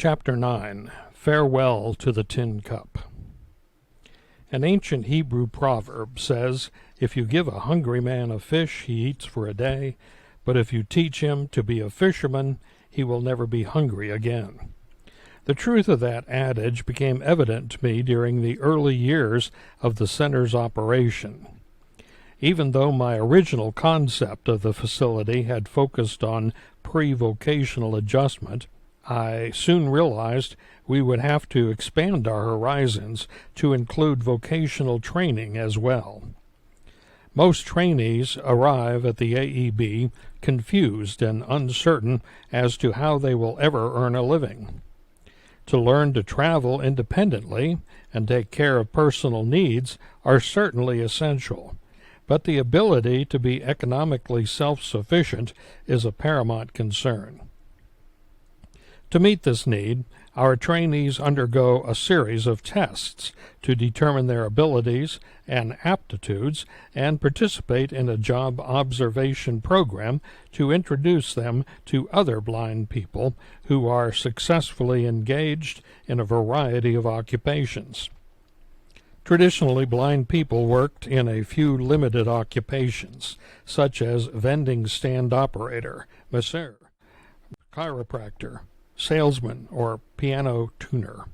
Chapter 9. Farewell to the Tin Cup. An ancient Hebrew proverb says, "If you give a hungry man a fish, he eats for a day, but if you teach him to be a fisherman, he will never be hungry again." The truth of that adage became evident to me during the early years of the center's operation. Even though my original concept of the facility had focused on pre-vocational adjustment, I soon realized we would have to expand our horizons to include vocational training as well. Most trainees arrive at the AEB confused and uncertain as to how they will ever earn a living. To learn to travel independently and take care of personal needs are certainly essential, but the ability to be economically self-sufficient is a paramount concern. To meet this need, our trainees undergo a series of tests to determine their abilities and aptitudes and participate in a job observation program to introduce them to other blind people who are successfully engaged in a variety of occupations. Traditionally, blind people worked in a few limited occupations, such as vending stand operator, masseur, chiropractor, salesman, or piano tuner.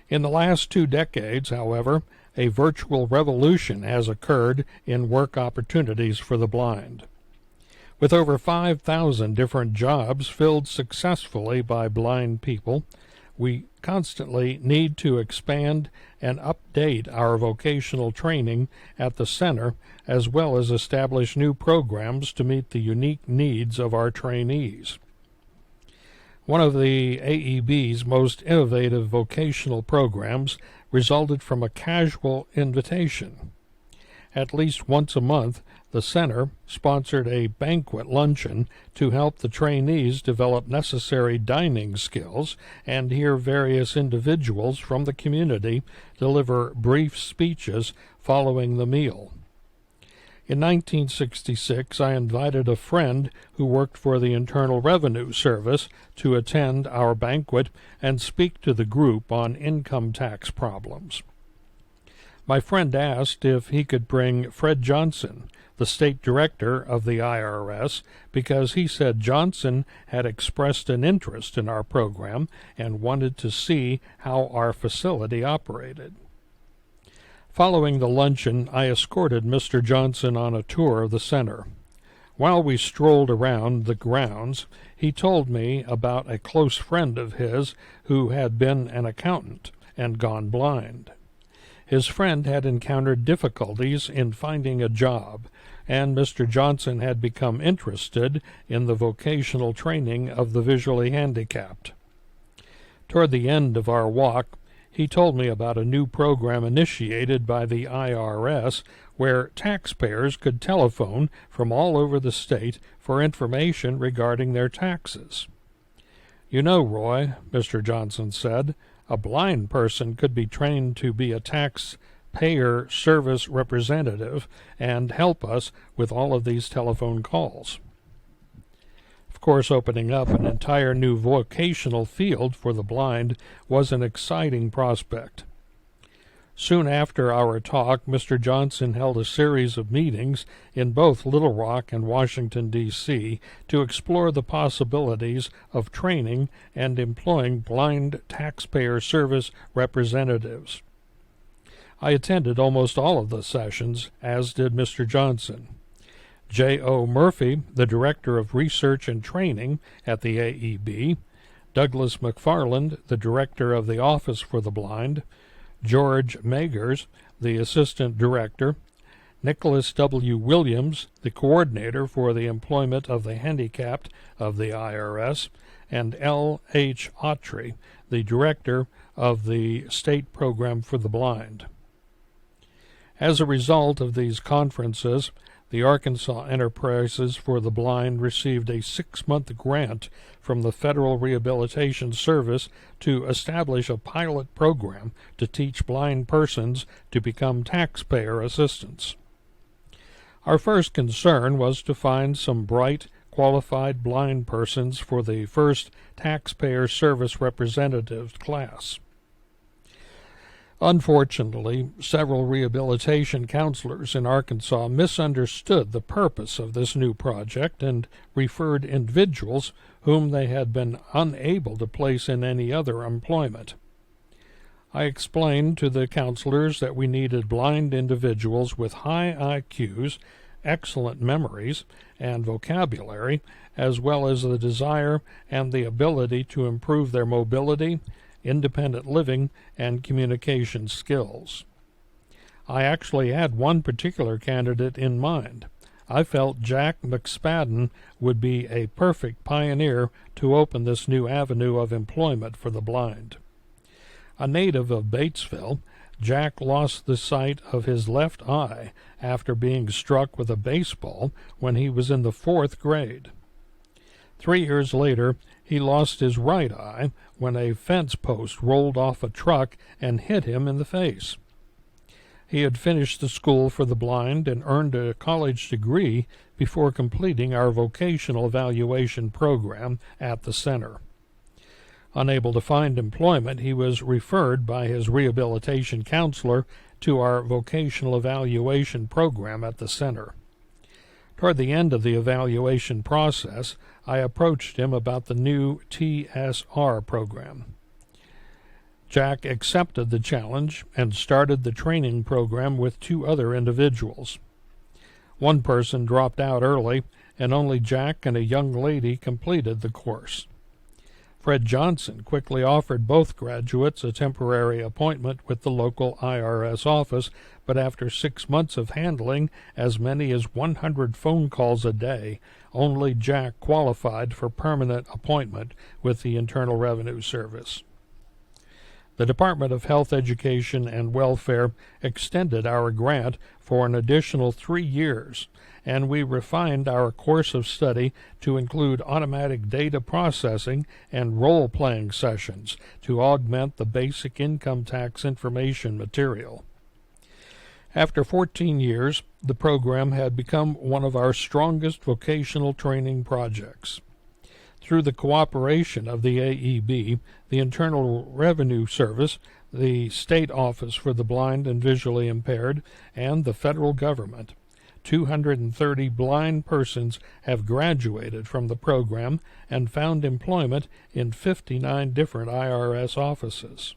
In the last 2 decades, however, a virtual revolution has occurred in work opportunities for the blind. With over 5,000 different jobs filled successfully by blind people, we constantly need to expand and update our vocational training at the center, as well as establish new programs to meet the unique needs of our trainees. One of the AEB's most innovative vocational programs resulted from a casual invitation. At least once a month, the center sponsored a banquet luncheon to help the trainees develop necessary dining skills and hear various individuals from the community deliver brief speeches following the meal. In 1966, I invited a friend who worked for the Internal Revenue Service to attend our banquet and speak to the group on income tax problems. My friend asked if he could bring Fred Johnson, the state director of the IRS, because he said Johnson had expressed an interest in our program and wanted to see how our facility operated. Following the luncheon, I escorted Mr. Johnson on a tour of the center. While we strolled around the grounds, he told me about a close friend of his who had been an accountant and gone blind. His friend had encountered difficulties in finding a job, and Mr. Johnson had become interested in the vocational training of the visually handicapped. Toward the end of our walk, he told me about a new program initiated by the IRS where taxpayers could telephone from all over the state for information regarding their taxes. "You know, Roy," Mr. Johnson said, "a blind person could be trained to be a taxpayer service representative and help us with all of these telephone calls." Of course, opening up an entire new vocational field for the blind was an exciting prospect. Soon after our talk, Mr. Johnson held a series of meetings in both Little Rock and Washington, D.C., to explore the possibilities of training and employing blind taxpayer service representatives. I attended almost all of the sessions, as did Mr. Johnson. J.O. Murphy, the Director of Research and Training at the AEB, Douglas McFarland, the Director of the Office for the Blind, George Magers, the Assistant Director, Nicholas W. Williams, the Coordinator for the Employment of the Handicapped of the IRS, and L. H. Autry, the Director of the State Program for the Blind. As a result of these conferences, the Arkansas Enterprises for the Blind received a 6-month grant from the Federal Rehabilitation Service to establish a pilot program to teach blind persons to become taxpayer assistants. Our first concern was to find some bright, qualified blind persons for the first taxpayer service representative class. Unfortunately, several rehabilitation counselors in Arkansas misunderstood the purpose of this new project and referred individuals whom they had been unable to place in any other employment. I explained to the counselors that we needed blind individuals with high IQs, excellent memories, and vocabulary, as well as the desire and the ability to improve their mobility, independent living, and communication skills. I actually had one particular candidate in mind. I felt Jack McSpadden would be a perfect pioneer to open this new avenue of employment for the blind. A native of Batesville, Jack lost the sight of his left eye after being struck with a baseball when he was in the 4th grade. 3 years later, he lost his right eye when a fence post rolled off a truck and hit him in the face. He had finished the school for the blind and earned a college degree before completing our vocational evaluation program at the center. Unable to find employment, he was referred by his rehabilitation counselor to our vocational evaluation program at the center. Toward the end of the evaluation process, I approached him about the new TSR program. Jack accepted the challenge and started the training program with 2 other individuals. One person dropped out early, and only Jack and a young lady completed the course. Fred Johnson quickly offered both graduates a temporary appointment with the local IRS office, but after 6 months of handling as many as 100 phone calls a day, only Jack qualified for permanent appointment with the Internal Revenue Service. The Department of Health, Education, and Welfare extended our grant for an additional 3 years, and we refined our course of study to include automatic data processing and role-playing sessions to augment the basic income tax information material. After 14 years, the program had become one of our strongest vocational training projects. Through the cooperation of the AEB, the Internal Revenue Service, the State Office for the Blind and Visually Impaired, and the federal government, 230 blind persons have graduated from the program and found employment in 59 different IRS offices.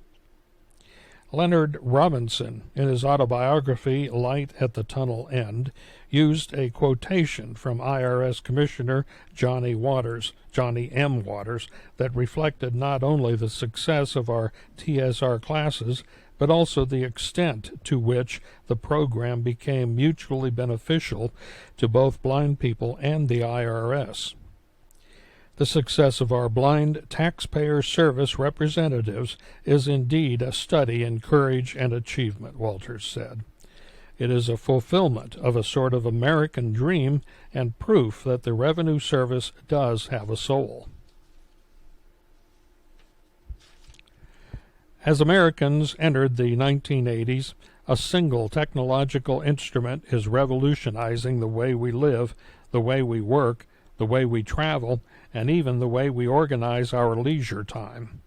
Leonard Robinson, in his autobiography Light at the Tunnel End, used a quotation from IRS Commissioner Johnny M. Waters, that reflected not only the success of our TSR classes, but also the extent to which the program became mutually beneficial to both blind people and the IRS. The success of our blind taxpayer service representatives is indeed a study in courage and achievement, Walters said. It is a fulfillment of a sort of American dream and proof that the Revenue Service does have a soul. As Americans entered the 1980s, a single technological instrument is revolutionizing the way we live, the way we work, the way we travel, and even the way we organize our leisure time.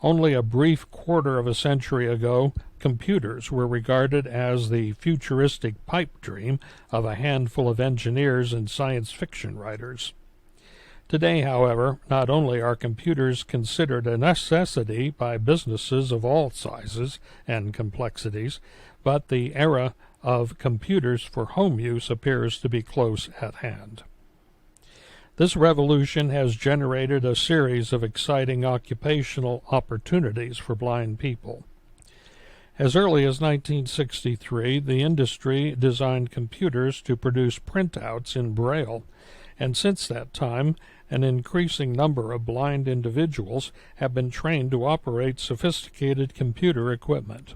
Only a brief quarter of a century ago, computers were regarded as the futuristic pipe dream of a handful of engineers and science fiction writers. Today, however, not only are computers considered a necessity by businesses of all sizes and complexities, but the era of computers for home use appears to be close at hand. This revolution has generated a series of exciting occupational opportunities for blind people. As early as 1963, the industry designed computers to produce printouts in Braille, and since that time, an increasing number of blind individuals have been trained to operate sophisticated computer equipment.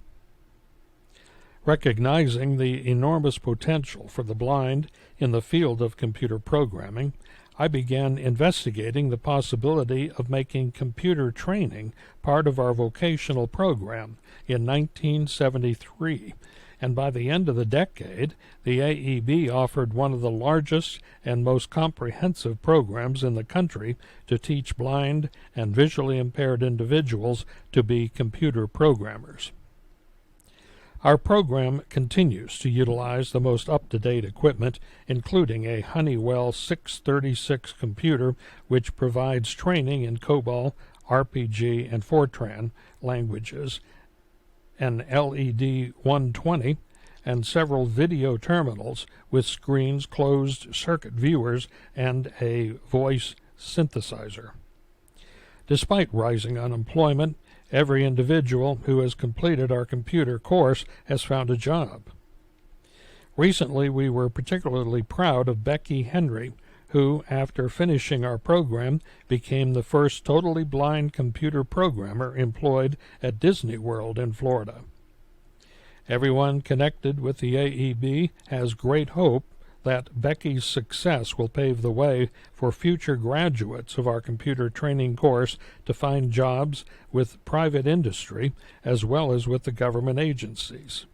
Recognizing the enormous potential for the blind in the field of computer programming, I began investigating the possibility of making computer training part of our vocational program in 1973, and by the end of the decade, the AEB offered one of the largest and most comprehensive programs in the country to teach blind and visually impaired individuals to be computer programmers. Our program continues to utilize the most up-to-date equipment, including a Honeywell 636 computer, which provides training in COBOL, RPG, and Fortran languages, an LED 120, and several video terminals with screens, closed circuit viewers, and a voice synthesizer. Despite rising unemployment, every individual who has completed our computer course has found a job. Recently, we were particularly proud of Becky Henry, who, after finishing our program, became the first totally blind computer programmer employed at Disney World in Florida. Everyone connected with the AEB has great hope that Becky's success will pave the way for future graduates of our computer training course to find jobs with private industry as well as with the government agencies.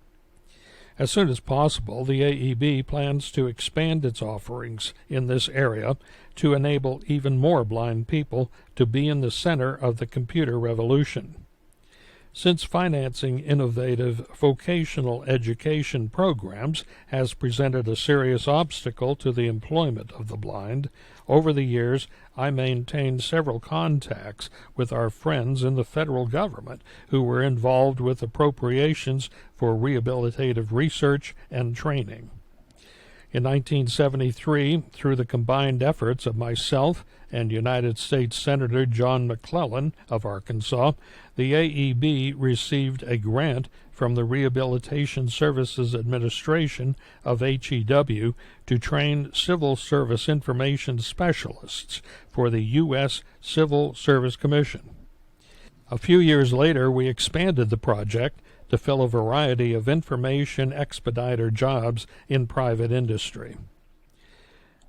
As soon as possible, the AEB plans to expand its offerings in this area to enable even more blind people to be in the center of the computer revolution. Since financing innovative vocational education programs has presented a serious obstacle to the employment of the blind, over the years I maintained several contacts with our friends in the federal government who were involved with appropriations for rehabilitative research and training. In 1973, through the combined efforts of myself and United States Senator John McClellan of Arkansas, the AEB received a grant from the Rehabilitation Services Administration of HEW to train civil service information specialists for the U.S. Civil Service Commission. A few years later, we expanded the project to fill a variety of information expediter jobs in private industry.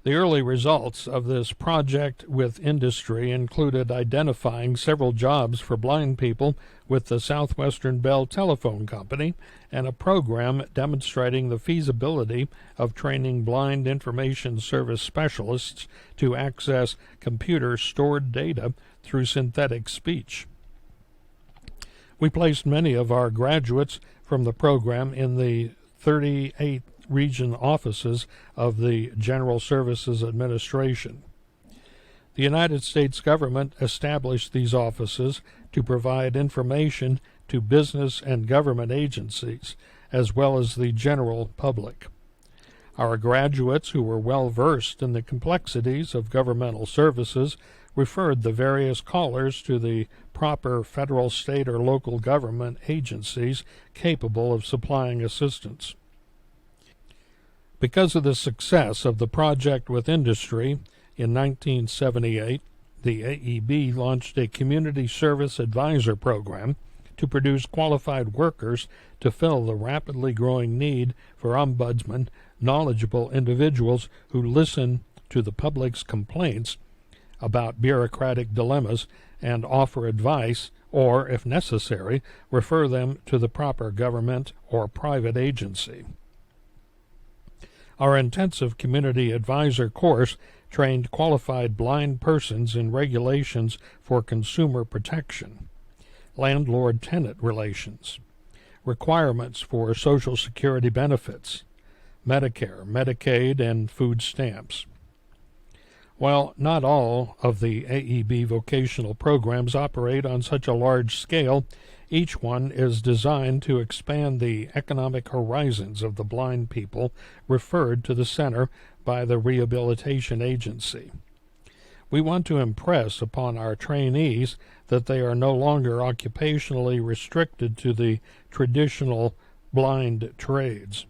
The early results of this project with industry included identifying several jobs for blind people with the Southwestern Bell Telephone Company and a program demonstrating the feasibility of training blind information service specialists to access computer-stored data through synthetic speech. We placed many of our graduates from the program in the 38 region offices of the General Services Administration. The United States government established these offices to provide information to business and government agencies, as well as the general public. Our graduates, who were well versed in the complexities of governmental services, referred the various callers to the proper federal, state, or local government agencies capable of supplying assistance. Because of the success of the project with industry, in 1978, the AEB launched a community service advisor program to produce qualified workers to fill the rapidly growing need for ombudsmen, knowledgeable individuals who listen to the public's complaints about bureaucratic dilemmas and offer advice or, if necessary, refer them to the proper government or private agency. Our intensive community advisor course trained qualified blind persons in regulations for consumer protection, landlord-tenant relations, requirements for Social Security benefits, Medicare, Medicaid, and food stamps. While not all of the AEB vocational programs operate on such a large scale, each one is designed to expand the economic horizons of the blind people referred to the center by the Rehabilitation Agency. We want to impress upon our trainees that they are no longer occupationally restricted to the traditional blind trades.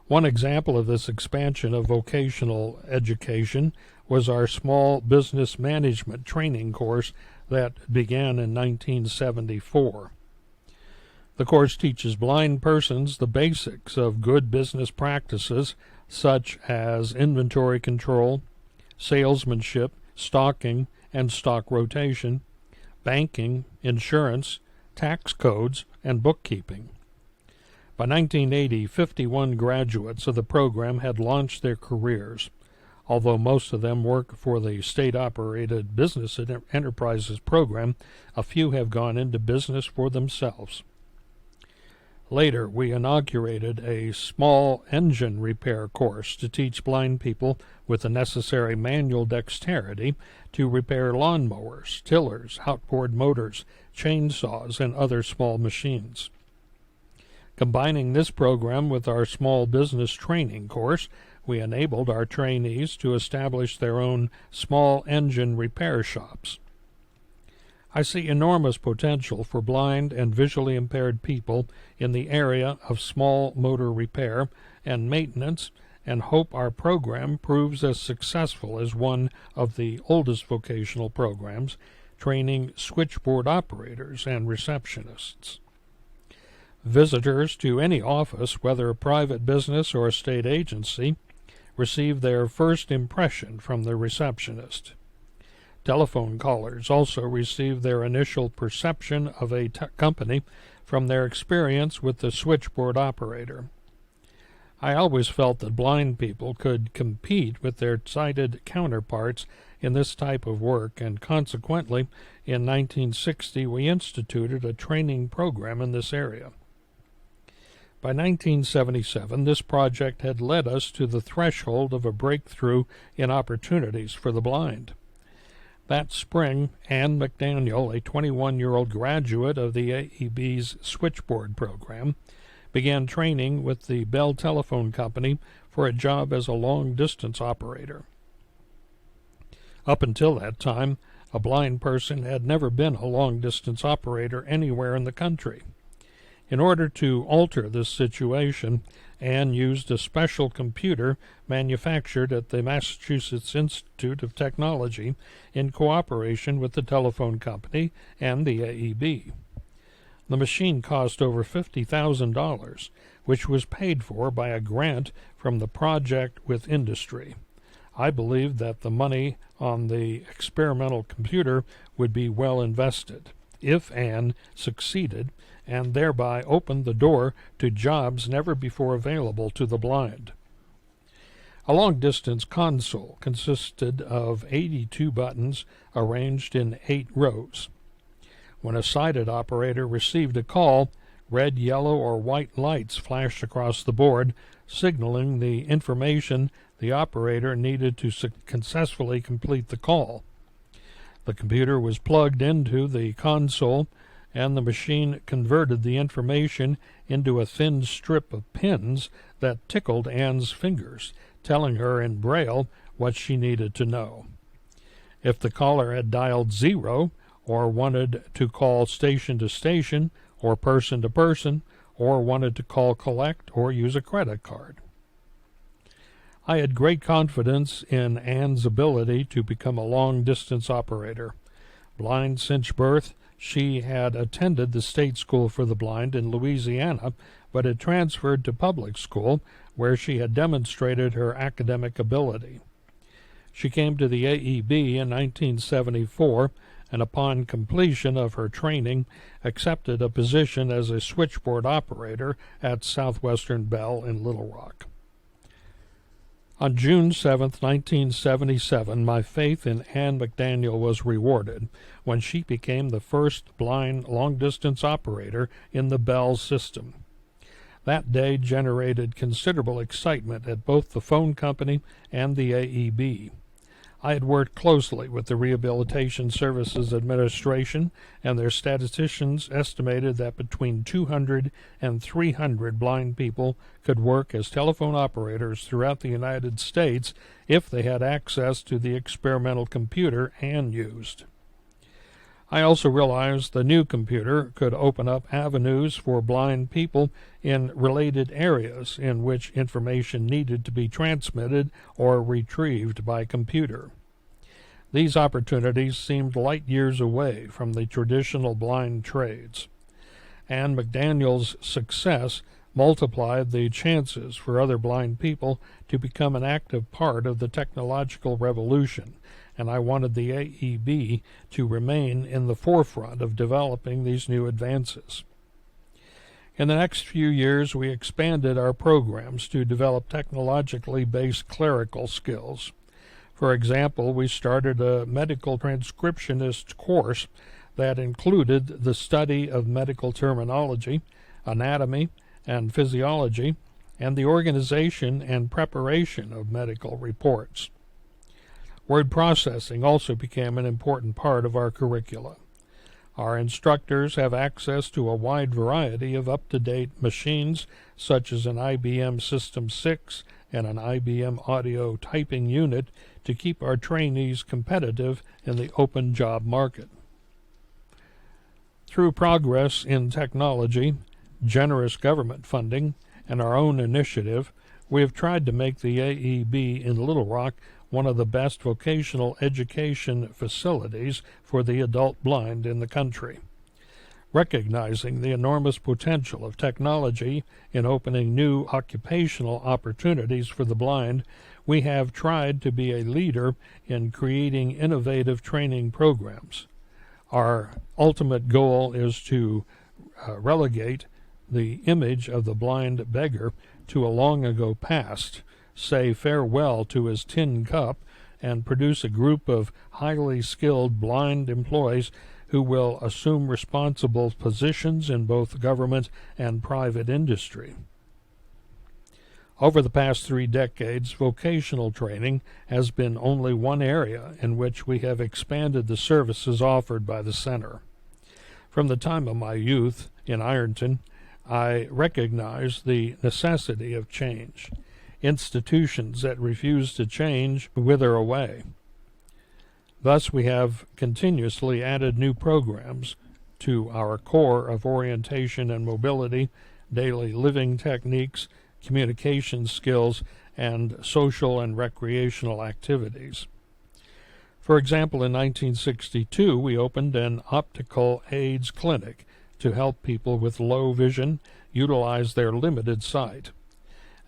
One example of this expansion of vocational education was our small business management training course that began in 1974. The course teaches blind persons the basics of good business practices such as inventory control, salesmanship, stocking and stock rotation, banking, insurance, tax codes, and bookkeeping. By 1980, 51 graduates of the program had launched their careers. Although most of them work for the state-operated Business Enterprises program, a few have gone into business for themselves. Later, we inaugurated a small engine repair course to teach blind people with the necessary manual dexterity to repair lawnmowers, tillers, outboard motors, chainsaws, and other small machines. Combining this program with our small business training course, we enabled our trainees to establish their own small engine repair shops. I see enormous potential for blind and visually impaired people in the area of small motor repair and maintenance, and hope our program proves as successful as one of the oldest vocational programs, training switchboard operators and receptionists. Visitors to any office, whether a private business or a state agency, receive their first impression from the receptionist. Telephone callers also receive their initial perception of a company from their experience with the switchboard operator. I always felt that blind people could compete with their sighted counterparts in this type of work, and consequently, in 1960 we instituted a training program in this area. By 1977, this project had led us to the threshold of a breakthrough in opportunities for the blind. That spring, Ann McDaniel, a 21-year-old graduate of the AEB's switchboard program, began training with the Bell Telephone Company for a job as a long-distance operator. Up until that time, a blind person had never been a long-distance operator anywhere in the country. In order to alter this situation, Ann used a special computer manufactured at the Massachusetts Institute of Technology in cooperation with the telephone company and the AEB. The machine cost over $50,000, which was paid for by a grant from the Project with Industry. I believed that the money on the experimental computer would be well invested if Ann succeeded, and thereby opened the door to jobs never before available to the blind. A long-distance console consisted of 82 buttons arranged in 8 rows. When a sighted operator received a call, red, yellow, or white lights flashed across the board, signaling the information the operator needed to successfully complete the call. The computer was plugged into the console, and the machine converted the information into a thin strip of pins that tickled Ann's fingers, telling her in Braille what she needed to know. If the caller had dialed 0, or wanted to call station to station, or person to person, or wanted to call collect or use a credit card. I had great confidence in Ann's ability to become a long-distance operator. Blind since birth, she had attended the State School for the Blind in Louisiana, but had transferred to public school, where she had demonstrated her academic ability. She came to the AEB in 1974, and upon completion of her training, accepted a position as a switchboard operator at Southwestern Bell in Little Rock. On June 7, 1977, my faith in Ann McDaniel was rewarded when she became the first blind long-distance operator in the Bell system. That day generated considerable excitement at both the phone company and the AEB. I had worked closely with the Rehabilitation Services Administration, and their statisticians estimated that between 200 and 300 blind people could work as telephone operators throughout the United States if they had access to the experimental computer Ann used. I also realized the new computer could open up avenues for blind people in related areas in which information needed to be transmitted or retrieved by computer. These opportunities seemed light years away from the traditional blind trades. Ann McDaniel's success multiplied the chances for other blind people to become an active part of the technological revolution, and I wanted the AEB to remain in the forefront of developing these new advances. In the next few years, we expanded our programs to develop technologically based clerical skills. For example, we started a medical transcriptionist course that included the study of medical terminology, anatomy, and physiology, and the organization and preparation of medical reports. Word processing also became an important part of our curricula. Our instructors have access to a wide variety of up-to-date machines, such as an IBM System 6 and an IBM Audio typing unit, to keep our trainees competitive in the open job market. Through progress in technology, generous government funding, and our own initiative, we have tried to make the AEB in Little Rock one of the best vocational education facilities for the adult blind in the country. Recognizing the enormous potential of technology in opening new occupational opportunities for the blind, we have tried to be a leader in creating innovative training programs. Our ultimate goal is to relegate the image of the blind beggar to a long ago past, say farewell to his tin cup, and produce a group of highly skilled blind employees who will assume responsible positions in both government and private industry. Over the past 3 decades, vocational training has been only one area in which we have expanded the services offered by the center. From the time of my youth in Ironton, I recognized the necessity of change. Institutions that refuse to change wither away. Thus, we have continuously added new programs to our core of orientation and mobility, daily living techniques, communication skills, and social and recreational activities. For example, in 1962, we opened an optical aids clinic to help people with low vision utilize their limited sight.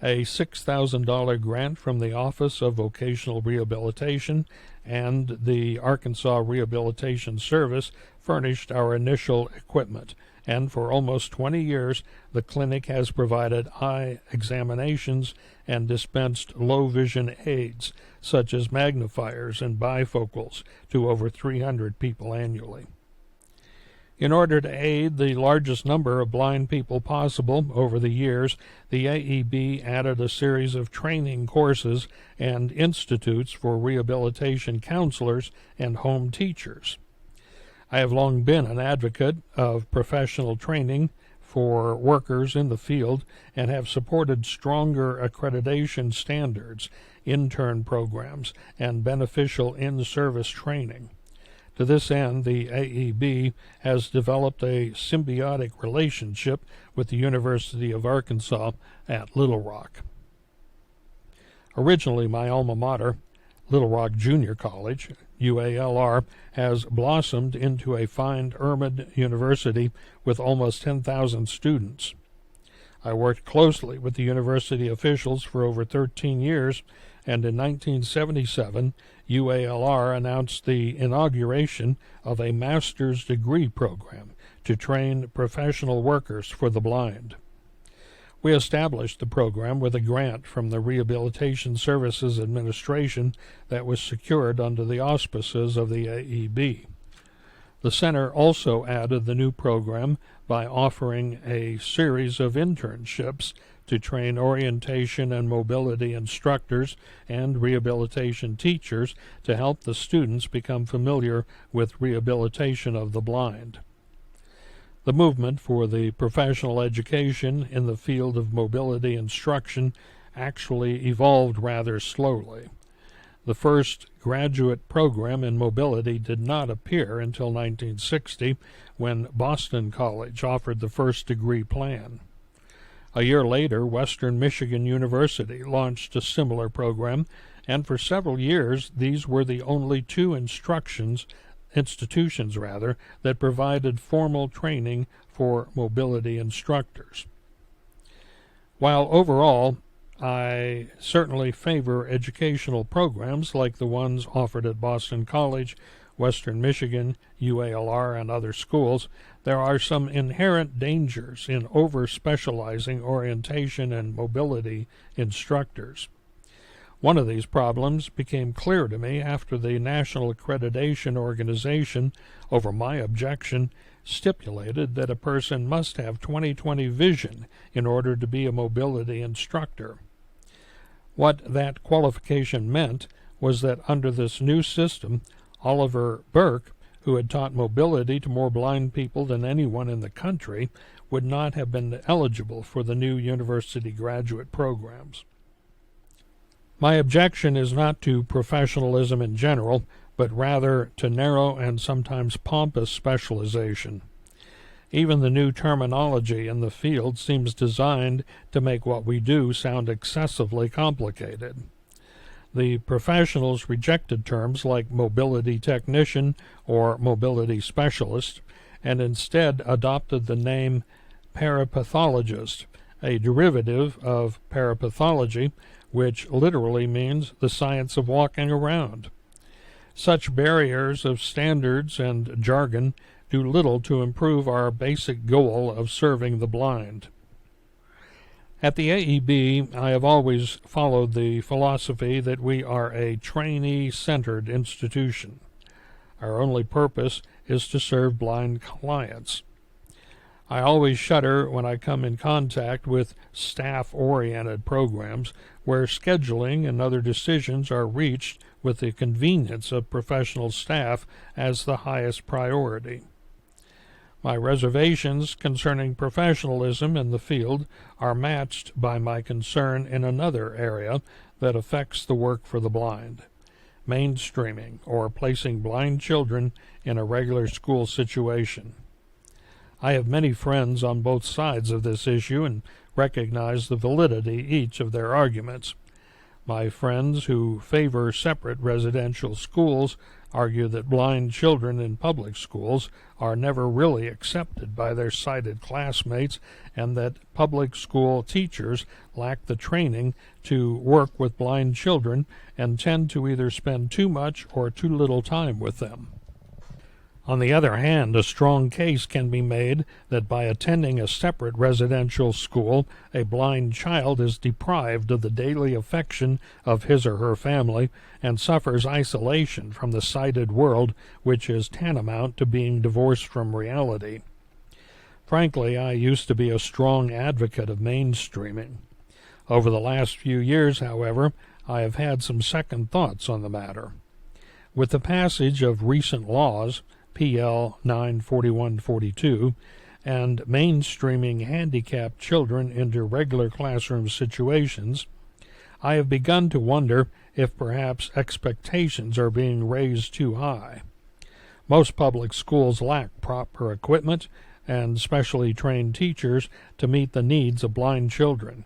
A $6,000 grant from the Office of Vocational Rehabilitation and the Arkansas Rehabilitation Service furnished our initial equipment, and for almost 20 years the clinic has provided eye examinations and dispensed low vision aids such as magnifiers and bifocals to over 300 people annually. In order to aid the largest number of blind people possible over the years, the AEB added a series of training courses and institutes for rehabilitation counselors and home teachers. I have long been an advocate of professional training for workers in the field and have supported stronger accreditation standards, intern programs, and beneficial in-service training. To this end, the AEB has developed a symbiotic relationship with the University of Arkansas at Little Rock. Originally my alma mater, Little Rock Junior College, UALR, has blossomed into a fine urban university with almost 10,000 students. I worked closely with the university officials for over 13 years, and in 1977, UALR announced the inauguration of a master's degree program to train professional workers for the blind. We established the program with a grant from the Rehabilitation Services Administration that was secured under the auspices of the AEB. The center also added the new program by offering a series of internships to train orientation and mobility instructors and rehabilitation teachers to help the students become familiar with rehabilitation of the blind. The movement for the professional education in the field of mobility instruction actually evolved rather slowly. The first graduate program in mobility did not appear until 1960, when Boston College offered the first degree plan. A year later, Western Michigan University launched a similar program, and for several years these were the only two institutions that provided formal training for mobility instructors. While overall I certainly favor educational programs like the ones offered at Boston College, Western Michigan, UALR, and other schools, there are some inherent dangers in over-specializing orientation and mobility instructors. One of these problems became clear to me after the National Accreditation Organization, over my objection, stipulated that a person must have 20/20 vision in order to be a mobility instructor. What that qualification meant was that under this new system, Oliver Burke, who had taught mobility to more blind people than anyone in the country, would not have been eligible for the new university graduate programs. My objection is not to professionalism in general, but rather to narrow and sometimes pompous specialization. Even the new terminology in the field seems designed to make what we do sound excessively complicated. The professionals rejected terms like mobility technician or mobility specialist, and instead adopted the name parapathologist, a derivative of parapathology, which literally means the science of walking around. Such barriers of standards and jargon do little to improve our basic goal of serving the blind. At the AEB, I have always followed the philosophy that we are a trainee-centered institution. Our only purpose is to serve blind clients. I always shudder when I come in contact with staff-oriented programs where scheduling and other decisions are reached with the convenience of professional staff as the highest priority. My reservations concerning professionalism in the field are matched by my concern in another area that affects the work for the blind: mainstreaming, or placing blind children in a regular school situation. I have many friends on both sides of this issue and recognize the validity each of their arguments. My friends who favor separate residential schools argue that blind children in public schools are never really accepted by their sighted classmates, and that public school teachers lack the training to work with blind children and tend to either spend too much or too little time with them. On the other hand, a strong case can be made that by attending a separate residential school, a blind child is deprived of the daily affection of his or her family and suffers isolation from the sighted world, which is tantamount to being divorced from reality. Frankly, I used to be a strong advocate of mainstreaming. Over the last few years, however, I have had some second thoughts on the matter. With the passage of recent laws, PL 94142, and mainstreaming handicapped children into regular classroom situations, I have begun to wonder if perhaps expectations are being raised too high. Most public schools lack proper equipment and specially trained teachers to meet the needs of blind children.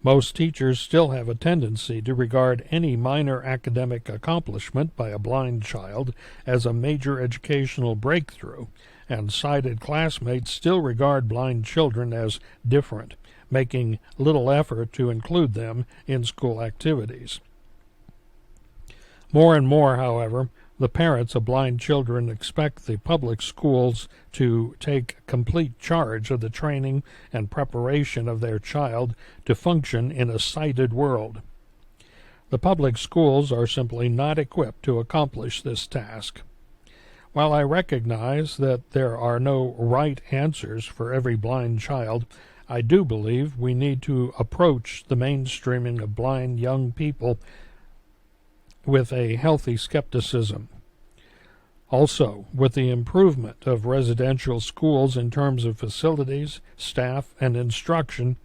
Most teachers still have a tendency to regard any minor academic accomplishment by a blind child as a major educational breakthrough, and sighted classmates still regard blind children as different, making little effort to include them in school activities. More and more, however, the parents of blind children expect the public schools to take complete charge of the training and preparation of their child to function in a sighted world. The public schools are simply not equipped to accomplish this task. While I recognize that there are no right answers for every blind child, I do believe we need to approach the mainstreaming of blind young people with a healthy skepticism. Also, with the improvement of residential schools in terms of facilities, staff, and instruction,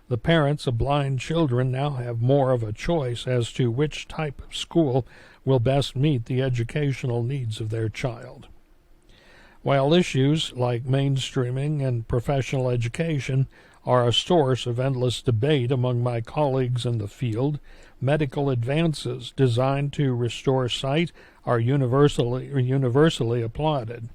the parents of blind children now have more of a choice as to which type of school will best meet the educational needs of their child. While issues like mainstreaming and professional education are a source of endless debate among my colleagues in the field, medical advances designed to restore sight are universally applauded.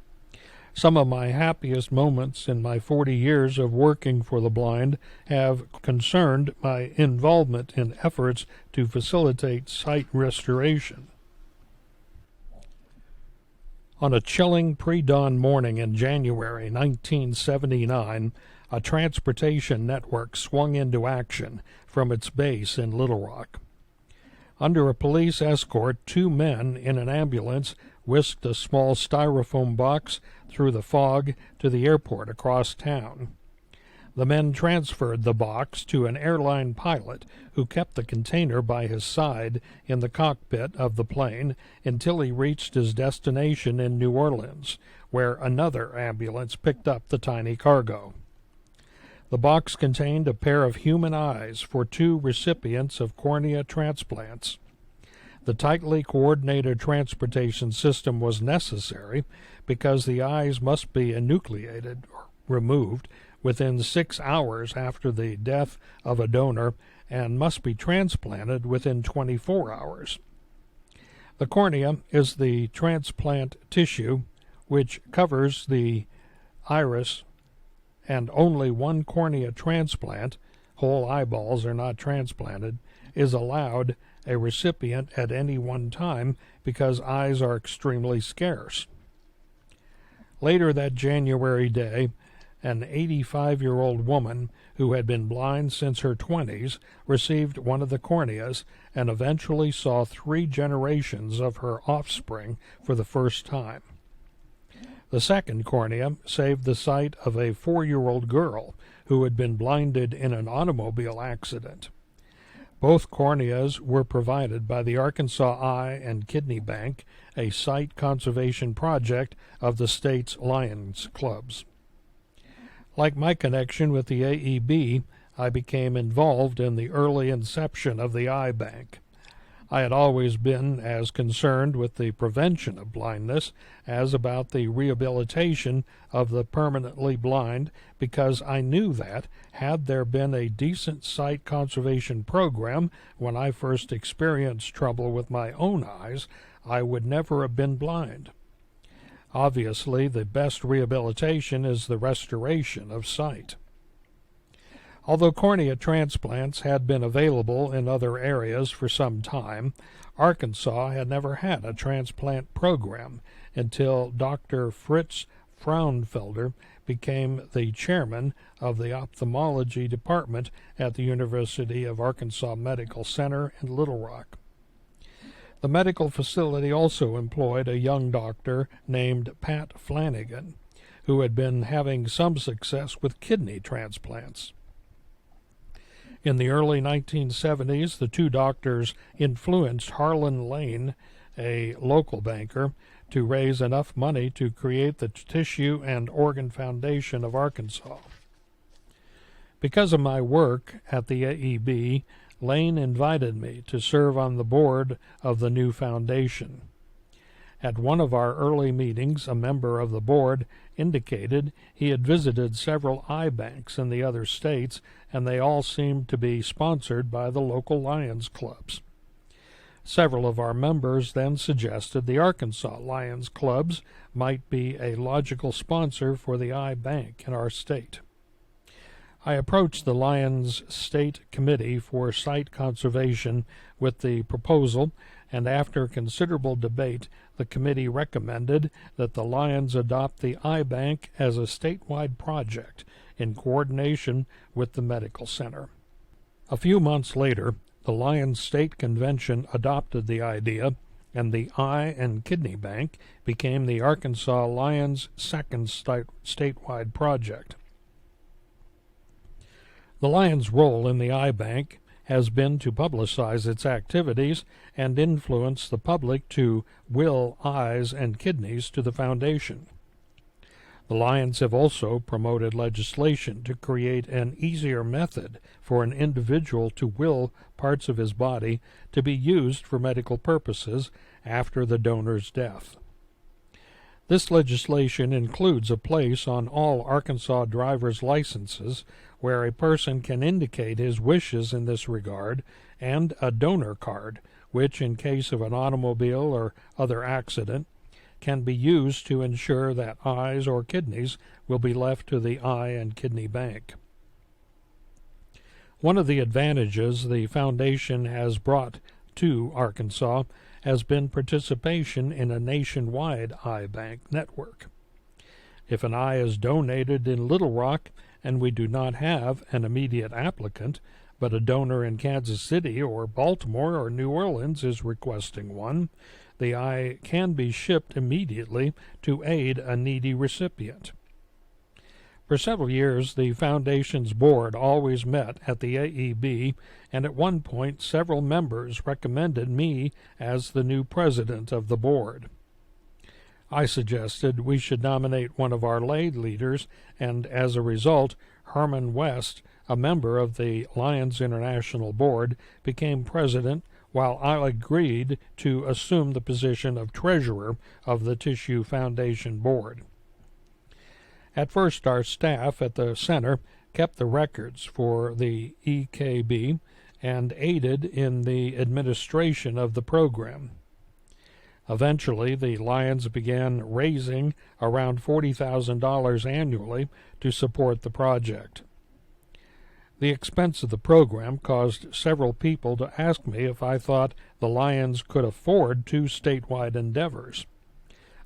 Some of my happiest moments in my 40 years of working for the blind have concerned my involvement in efforts to facilitate sight restoration. On a chilling pre-dawn morning in January 1979, a transportation network swung into action from its base in Little Rock. Under a police escort, 2 men in an ambulance whisked a small styrofoam box through the fog to the airport across town. The men transferred the box to an airline pilot who kept the container by his side in the cockpit of the plane until he reached his destination in New Orleans, where another ambulance picked up the tiny cargo. The box contained a pair of human eyes for 2 recipients of cornea transplants. The tightly coordinated transportation system was necessary because the eyes must be enucleated or removed within 6 hours after the death of a donor and must be transplanted within 24 hours. The cornea is the transplant tissue which covers the iris, and only one cornea transplant, whole eyeballs are not transplanted, is allowed a recipient at any one time because eyes are extremely scarce. Later that January day, an 85-year-old woman who had been blind since her 20s received one of the corneas and eventually saw 3 generations of her offspring for the first time. The second cornea saved the sight of a 4-year-old girl who had been blinded in an automobile accident. Both corneas were provided by the Arkansas Eye and Kidney Bank, a sight conservation project of the state's Lions Clubs. Like my connection with the AEB, I became involved in the early inception of the eye bank. I had always been as concerned with the prevention of blindness as about the rehabilitation of the permanently blind because I knew that, had there been a decent sight conservation program when I first experienced trouble with my own eyes, I would never have been blind. Obviously, the best rehabilitation is the restoration of sight. Although cornea transplants had been available in other areas for some time, Arkansas had never had a transplant program until Dr. Fritz Fraunfelder became the chairman of the ophthalmology department at the University of Arkansas Medical Center in Little Rock. The medical facility also employed a young doctor named Pat Flanagan, who had been having some success with kidney transplants. In the early 1970s, the 2 doctors influenced Harlan Lane, a local banker, to raise enough money to create the Tissue and Organ Foundation of Arkansas. Because of my work at the AEB, Lane invited me to serve on the board of the new foundation. At one of our early meetings, a member of the board indicated he had visited several eye banks in the other states, and they all seemed to be sponsored by the local Lions Clubs. Several of our members then suggested the Arkansas Lions Clubs might be a logical sponsor for the eye bank in our state. I approached the Lions State Committee for Sight Conservation with the proposal, and after considerable debate, the committee recommended that the Lions adopt the eye bank as a statewide project in coordination with the medical center. A few months later, the Lions State Convention adopted the idea, and the Eye and Kidney Bank became the Arkansas Lions' second statewide project. The Lions' role in the eye bank has been to publicize its activities and influence the public to will eyes and kidneys to the foundation. The Lions have also promoted legislation to create an easier method for an individual to will parts of his body to be used for medical purposes after the donor's death. This legislation includes a place on all Arkansas driver's licenses where a person can indicate his wishes in this regard, and a donor card, which, in case of an automobile or other accident, can be used to ensure that eyes or kidneys will be left to the Eye and Kidney Bank. One of the advantages the foundation has brought to Arkansas has been participation in a nationwide eye bank network. If an eye is donated in Little Rock and we do not have an immediate applicant, but a donor in Kansas City or Baltimore or New Orleans is requesting one, the eye can be shipped immediately to aid a needy recipient. For several years, the Foundation's board always met at the AEB, and at one point several members recommended me as the new president of the board. I suggested we should nominate one of our lay leaders, and as a result, Herman West, a member of the Lions International Board, became president, while I agreed to assume the position of treasurer of the Tissue Foundation Board. At first, our staff at the center kept the records for the EKB and aided in the administration of the program. Eventually, the Lions began raising around $40,000 annually to support the project. The expense of the program caused several people to ask me if I thought the Lions could afford two statewide endeavors.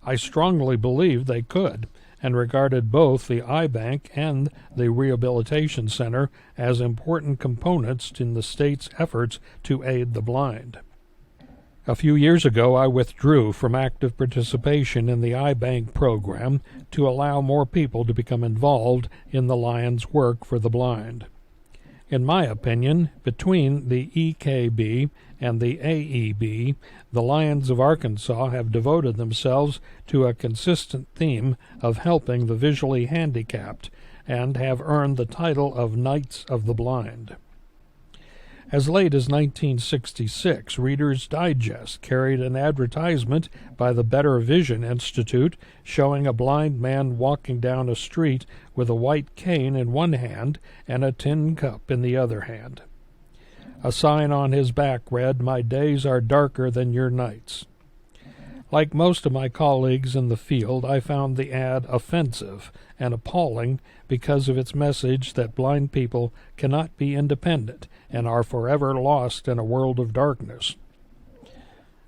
I strongly believed they could, and regarded both the eye bank and the rehabilitation center as important components in the state's efforts to aid the blind. A few years ago, I withdrew from active participation in the eye bank program to allow more people to become involved in the Lions' work for the blind. In my opinion, between the EKB and the AEB, the Lions of Arkansas have devoted themselves to a consistent theme of helping the visually handicapped and have earned the title of Knights of the Blind. As late as 1966, Reader's Digest carried an advertisement by the Better Vision Institute showing a blind man walking down a street with a white cane in one hand and a tin cup in the other hand. A sign on his back read, "My days are darker than your nights." Like most of my colleagues in the field, I found the ad offensive and appalling because of its message that blind people cannot be independent and are forever lost in a world of darkness.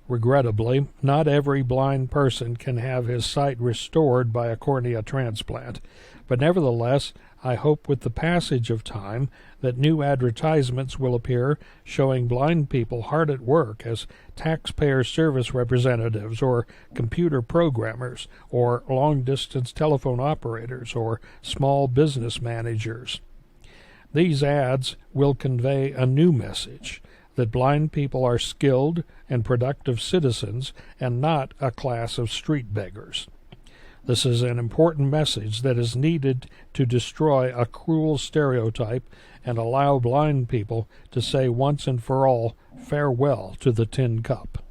Regrettably, not every blind person can have his sight restored by a cornea transplant, but nevertheless, I hope with the passage of time that new advertisements will appear showing blind people hard at work as taxpayer service representatives or computer programmers or long-distance telephone operators or small business managers. These ads will convey a new message, that blind people are skilled and productive citizens and not a class of street beggars. This is an important message that is needed to destroy a cruel stereotype and allow blind people to say once and for all, farewell to the tin cup.